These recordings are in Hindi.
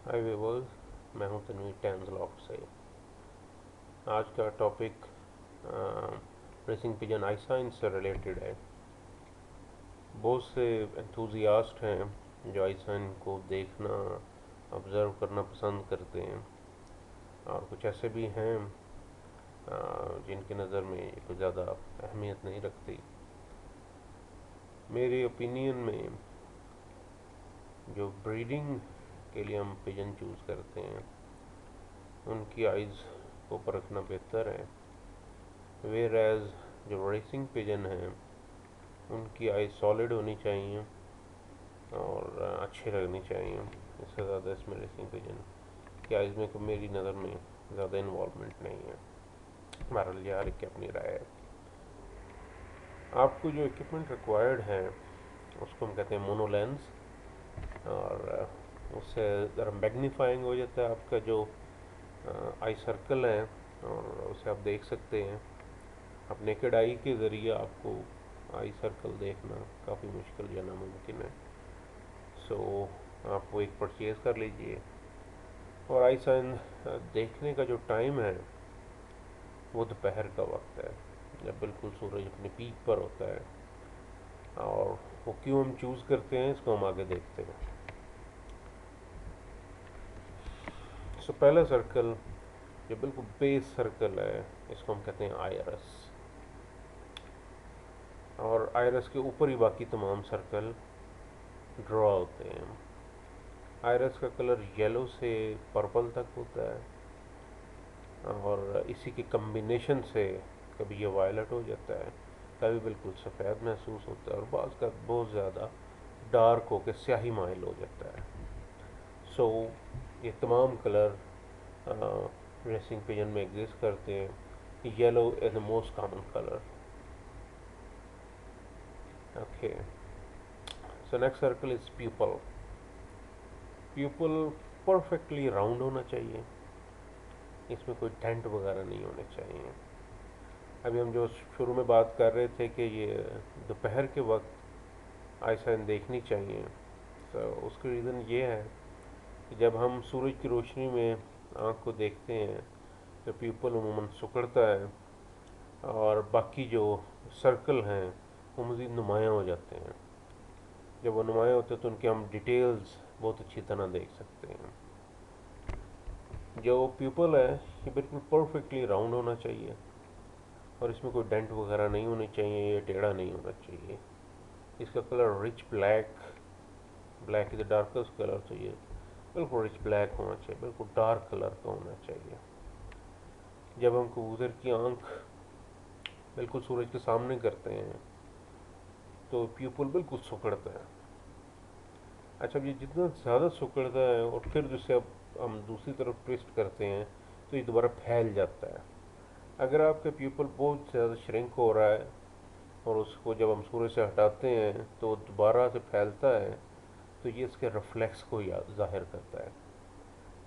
हाय व्यूअर्स, मैं हूं तनवीर टैंजलॉक से। आज का टॉपिक रेसिंग पिजन आइसाइन से रिलेटेड है। बहुत से एंथुजियास्ट हैं जो आइसाइन को देखना, ऑब्ज़र्व करना पसंद करते हैं, और कुछ ऐसे भी हैं जिनकी नज़र में ये कुछ ज़्यादा अहमियत नहीं रखती। मेरे ओपिनियन में जो ब्रीडिंग के लिए हम पिजन चूज़ करते हैं उनकी आइज़ को परखना बेहतर है, वेयर एज जो रेसिंग पिजन हैं उनकी आइज़ सॉलिड होनी चाहिए और अच्छी लगनी चाहिए। इससे ज़्यादा इसमें रेसिंग पिजन की आइज़ में मेरी नज़र में ज़्यादा इन्वॉल्वमेंट नहीं है। बहरहाल यार की अपनी राय है। आपको जो इक्विपमेंट रिक्वायर्ड है उसको हम कहते हैं मोनोलेंस, और उससे ज़रा मैग्नीफाइंग हो जाता है आपका जो आई सर्कल है, और उसे आप देख सकते हैं। अब नेकेड आई के ज़रिए आपको आई सर्कल देखना काफ़ी मुश्किल या नामुमकिन है। सो आप वो एक परचेज़ कर लीजिए। और आई साइन देखने का जो टाइम है वो दोपहर का वक्त है, जब बिल्कुल सूरज अपने पीक पर होता है। और वो क्यों हम चूज़ करते हैं इसको हम आगे देखते हैं। सो पहला सर्कल जो बिल्कुल बेस सर्कल है इसको हम कहते हैं आयरस, और आयरस के ऊपर ही बाकी तमाम सर्कल ड्रॉ होते हैं। आयरस का कलर येलो से पर्पल तक होता है, और इसी के कम्बिनेशन से कभी ये वायलेट हो जाता है, कभी बिल्कुल सफ़ेद महसूस होता है, और बाज़ का बहुत ज़्यादा डार्क होकर स्याही माइल हो जाता है। सो ये तमाम कलर रेसिंग पिजन में एग्जिस्ट करते हैं। Yellow is the most common colour. Okay, so next circle is pupil. Pupil perfectly round होना चाहिए, इसमें कोई डेंट वगैरह नहीं होने चाहिए। अभी हम जो शुरू में बात कर रहे थे कि ये दोपहर के वक्त आई साइन देखनी चाहिए, तो उसका रीज़न ये है कि जब हम सूरज की रोशनी में आँख को देखते हैं तो प्यूपल अमूमन सिकुड़ता है, और बाकी जो सर्कल हैं वो मज़ीद नुमायाँ हो जाते हैं। जब वो नुमायाँ होते हैं तो उनकी हम डिटेल्स बहुत अच्छी तरह देख सकते हैं। जो प्यूपल है ये बिल्कुल परफेक्टली राउंड होना चाहिए, और इसमें कोई डेंट वगैरह नहीं होनी चाहिए, ये टेढ़ा नहीं होना चाहिए। इसका colour rich black, black is the darkest colour, तो ये बिल्कुल रिच ब्लैक होना चाहिए, बिल्कुल डार्क कलर का होना चाहिए। जब हम कबूतर की आंख बिल्कुल सूरज के सामने करते हैं तो प्यूपल बिल्कुल सिकुड़ता है। अच्छा, अब ये जितना ज़्यादा सिकुड़ता है और फिर जिससे अब हम दूसरी तरफ ट्विस्ट करते हैं तो ये दोबारा फैल जाता है। अगर आपका प्यूपल बहुत ज़्यादा श्रिंक हो रहा है और उसको जब हम सूरज से हटाते हैं तो वो दोबारा से फैलता है, तो ये इसके रिफ्लेक्स को ज़ाहिर करता है।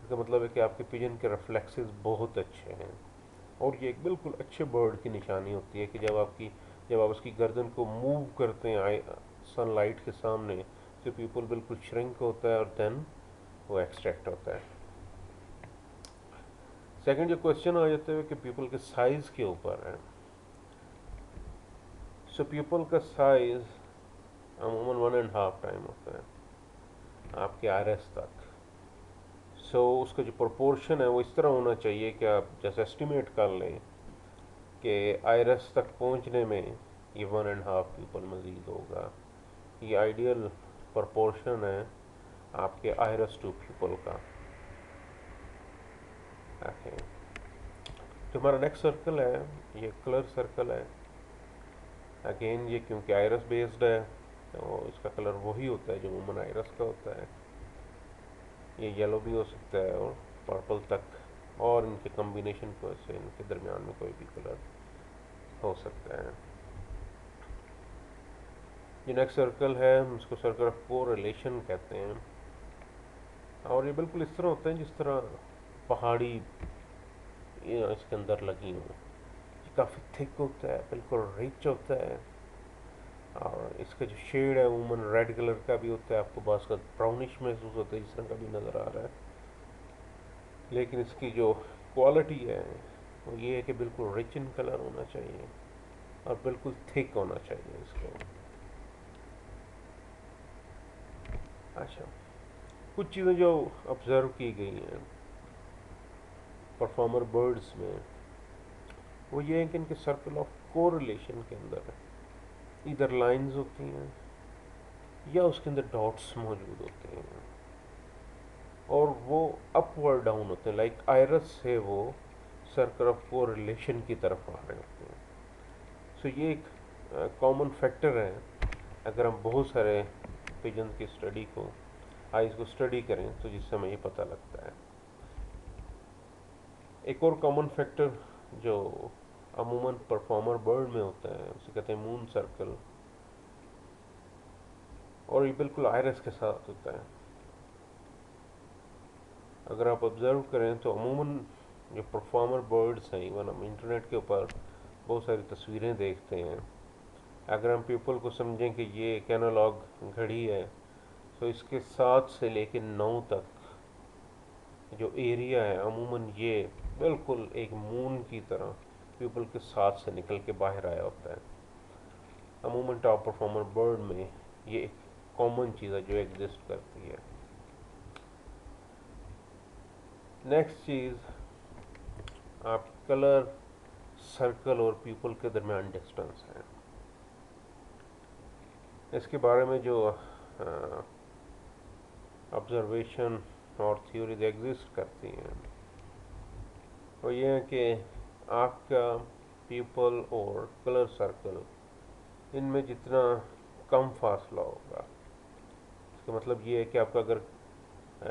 इसका मतलब है कि आपके पिजन के रिफ्लेक्सेस बहुत अच्छे हैं, और ये एक बिल्कुल अच्छे बर्ड की निशानी होती है कि जब आप उसकी गर्दन को मूव करते हैं सनलाइट के सामने, तो पीपल बिल्कुल श्रिंक होता है और देन वो एक्सट्रैक्ट होता है। सेकंड जो क्वेश्चन आ जाता है कि पीपल के साइज़ के ऊपर है। सो पीपल का साइज़ अमूमन 1.5 टाइम होता है आपके आरएस तक। सो उसका जो प्रोपोर्शन है वो इस तरह होना चाहिए कि आप जैसे एस्टिमेट कर लें कि आयरस तक पहुंचने में ये 1.5 पीपल मज़ीद होगा। ये आइडियल प्रोपोर्शन है आपके आयरस टू पीपल का। ओके, जो हमारा नेक्स्ट सर्कल है ये कलर सर्कल है। अगेन ये क्योंकि आयरस बेस्ड है तो इसका कलर वही होता है जो अमूमन आयरस का होता है। ये येलो भी हो सकता है और पर्पल तक, और इनके कम्बिनेशन को से इनके दरमियान में कोई भी कलर हो सकता है। ये नेक्स्ट सर्कल है, हम इसको सर्कल ऑफ कोरिलेशन कहते हैं, और ये बिल्कुल इस तरह होता है जिस तरह पहाड़ी इसके अंदर लगी हुई। ये काफ़ी थिक होता है, बिल्कुल रिच होता है, और इसका जो शेड है अमूमन रेड कलर का भी होता है, आपको बास का ब्राउनिश महसूस होता है, इस तरह का भी नज़र आ रहा है। लेकिन इसकी जो क्वालिटी है वो ये है कि बिल्कुल रिच इन कलर होना चाहिए और बिल्कुल थिक होना चाहिए इसको। अच्छा, कुछ चीज़ें जो ऑब्ज़र्व की गई हैं परफॉर्मर बर्ड्स में, वो ये है कि इनके सर्कल ऑफ कोरिलेशन के अंदर इधर लाइंस होती हैं या उसके अंदर डॉट्स मौजूद होते हैं और वो अपवर्ड डाउन होते हैं, लाइक आयरस से वो सर्कल ऑफ कोरिलेशन की तरफ आ रहे होते हैं। सो ये एक कॉमन फैक्टर है। अगर हम बहुत सारे पिजन की स्टडी को, आइज़ को स्टडी करें तो जिससे हमें ये पता लगता है। एक और कॉमन फैक्टर जो अमूमन परफॉर्मर बर्ड में होता है उसे कहते हैं मून सर्कल, और ये बिल्कुल आयरस के साथ होता है। अगर आप ऑब्ज़र्व करें तो अमूमन जो परफॉर्मर बर्ड्स हैं, इवन हम इंटरनेट के ऊपर बहुत सारी तस्वीरें देखते हैं, अगर हम पीपल को समझें कि ये एक एनालॉग घड़ी है, तो इसके 7 से लेकर 9 तक जो एरिया है अमूमन ये बिल्कुल एक मून की तरह पीपल के साथ से निकल के बाहर आया होता है। अमूमन टॉप परफॉर्मर बर्ड में ये एक कॉमन चीज़ है जो एग्जिस्ट करती है। नेक्स्ट चीज़, आप कलर सर्कल और पीपल के दरमियान डिस्टेंस है, इसके बारे में जो ऑब्जर्वेशन और थ्योरीज एग्जिस्ट करती हैं वो ये है कि आपका पीपल और कलर सर्कल इनमें जितना कम फासला होगा, इसका मतलब ये है कि आपका अगर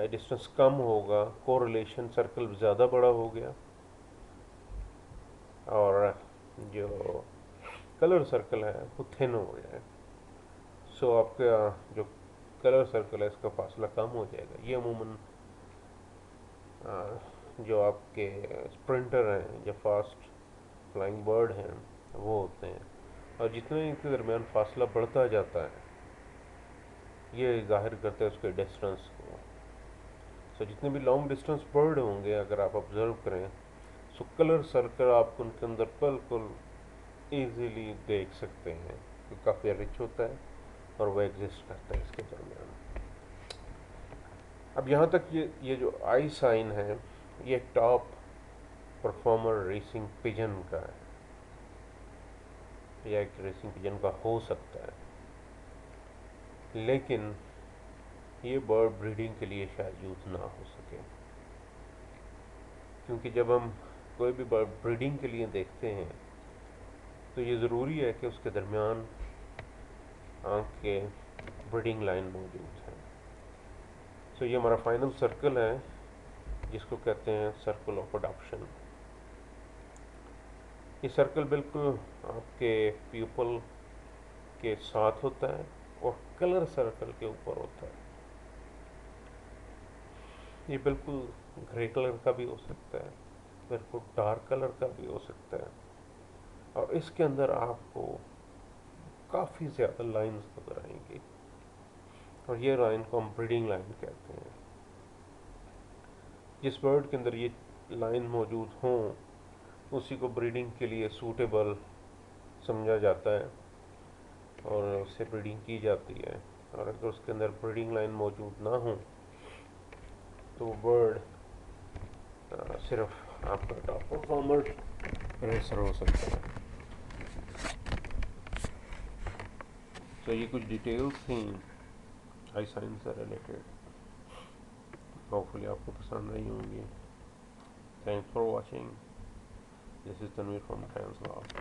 डिस्टेंस कम होगा, कोरिलेशन सर्कल ज़्यादा बड़ा हो गया, और जो कलर सर्कल है वो थिन हो गया है। सो आपका जो कलर सर्कल है इसका फासला कम हो जाएगा। ये अमूमन जो आपके स्प्रिंटर हैं या फास्ट फ्लाइंग बर्ड हैं वो होते हैं, और जितने इनके दरमियान फासला बढ़ता जाता है ये जाहिर करता है उसके डिस्टेंस को। सो जितने भी लॉन्ग डिस्टेंस बर्ड होंगे अगर आप ऑब्जर्व करें, सो कलर सर्कल आप उनके अंदर बिल्कुल ईजीली देख सकते हैं कि काफ़ी रिच होता है और वो एग्जिस्ट करता है इसके दरमियान। अब यहाँ तक ये जो आई साइन है ये टॉप परफॉर्मर रेसिंग पिजन का है, या एक रेसिंग पिजन का हो सकता है, लेकिन ये बर्ड ब्रीडिंग के लिए शायद यूज़ ना हो सके, क्योंकि जब हम कोई भी बर्ड ब्रीडिंग के लिए देखते हैं तो ये ज़रूरी है कि उसके दरमियान आँख के ब्रीडिंग लाइन मौजूद है। सो ये हमारा फाइनल सर्कल है जिसको कहते हैं सर्कल ऑफ अडॉप्शन। ये सर्कल बिल्कुल आपके प्यूपल के साथ होता है और कलर सर्कल के ऊपर होता है। ये बिल्कुल ग्रे कलर का भी हो सकता है, बिल्कुल डार्क कलर का भी हो सकता है, और इसके अंदर आपको काफ़ी ज़्यादा लाइंस नज़र आएंगी, और ये लाइन को हम ब्रीडिंग लाइन कहते हैं। जिस बर्ड के अंदर ये लाइन मौजूद हों उसी को ब्रीडिंग के लिए सूटेबल समझा जाता है और उससे ब्रीडिंग की जाती है, और अगर उसके अंदर ब्रीडिंग लाइन मौजूद ना हो तो वो बर्ड सिर्फ आपका टॉप परफॉर्मर रेसर हो सकता है। तो ये कुछ डिटेल्स थी आई साइंस से रिलेटेड, होपफुली आपको पसंद आई होंगी। Thanks for watching. This is Tanveer from ट्रांसलॉफ्ट।